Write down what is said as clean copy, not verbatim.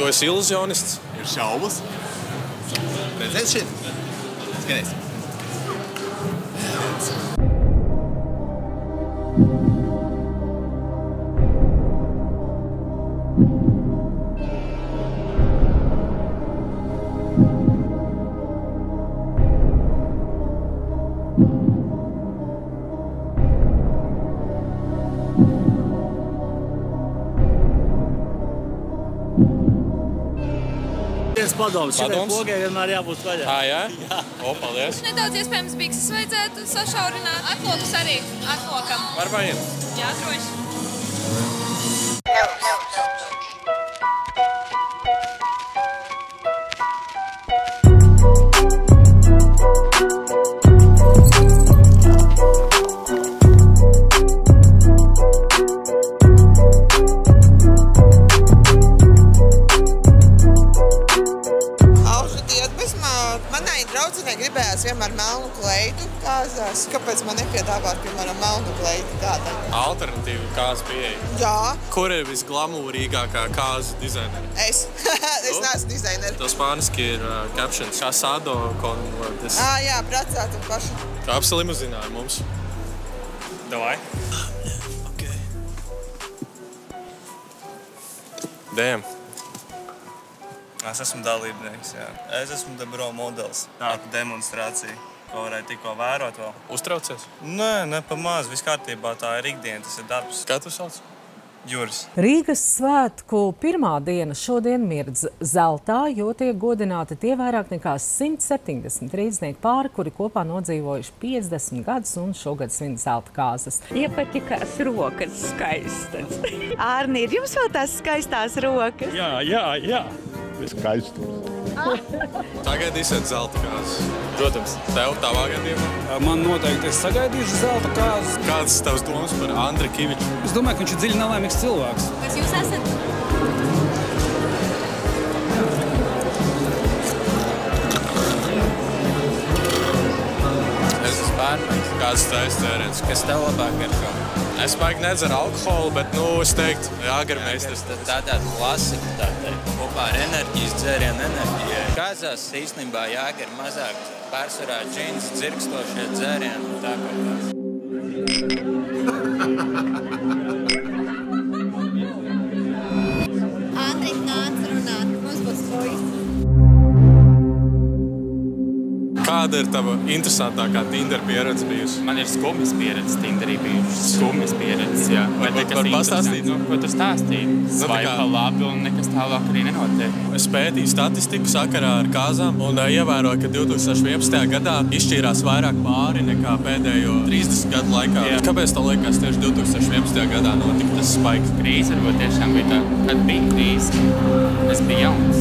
Tu esi iluzionists? Ir šaubas. Redzēt šit? Skaties. Padoms. Šitai pogai vienmēr jābūt vaļā. Jā? Jā. O, paldies. Nedaudz iespējams bikses vajadzētu sašaurināt. Atlokus arī. Atlokam. Var vajag? Jā, droši. Manai draudzenei gribējās vienmēr melnu kleitu kāzās. Kāpēc man nepiedāvāt, piemēram, melnu kleitu tādai? Alternatīva kāzu pieeja. Jā. Kur ir visglamūrīgākā kāzu dizaineri? Es. Es neesmu dizaineri. To spāniski ir captions. Casado con des... Jā, precētu paši. Kāpsi limuzīnā ar mums. Davai. Ok. Damn. Es esmu dalībnieks, jā. Es esmu Debro modelis. Tāda demonstrācija, ko varēja tikko vērot vēl. Uztraucies? Nē, ne pamaz. Viss kārtībā, tā ir ikdiena, tas ir darbs. Kā tu sauc? Juris. Rīgas svētku pirmā diena šodien mirdz zeltā, jo tiek godināti tie vairāk nekā 170 rīdznieki pāri, kuri kopā nodzīvojuši 50 gadus un šogad svin zelta kāzas. Iepatikās rokas skaistas. Ārni, ir jums vēl tās skaistās rokas? Jā. Skaistums. Sagaidīsiet zelta kāzas. Protams, tev tavā gadījumā. Man noteikti es sagaidīšu zelta kāzas. Kādas tavas domas par Andri Kiviču? Es domāju, ka viņš ir dziļi nelaimīgs cilvēks. Kas jūs esat? Es esmu bērnais. Kāds taisa dzēriens? Kas tev labāk garšo? Es baigi nedzeru alkoholu, bet, es teiktu, jāgarmeistars. Tā tāda klasika, tā teikt. Kopā ar enerģijas dzērienu enerģijai. Kāzās īstenībā jāgar mazāk pārsvarā džins, dzirkstošie dzērieni un tā kaut kā. Andri, nāc runāt. Mums būs skojas. Kāda ir tava interesantākā Tinder pieredze bijusi? Man ir skumjas pieredzes Tinderī bijušas. Skumjas pieredzes, jā. Var pastāstīt? Ko tu stāstīji? Svaipa labi un nekas tālāk arī nenotiek. Es pētīju statistiku sakarā ar kāzām un ievēroju, ka 2011. gadā izšķīrās vairāk pāri nekā pēdējo 30 gadu laikā. Jā. Kāpēc tev liekas tieši 2011. gadā notika tas spaiks? Krīze varbūt tiešām bija tā, kad bija krīze. Es biju jauns.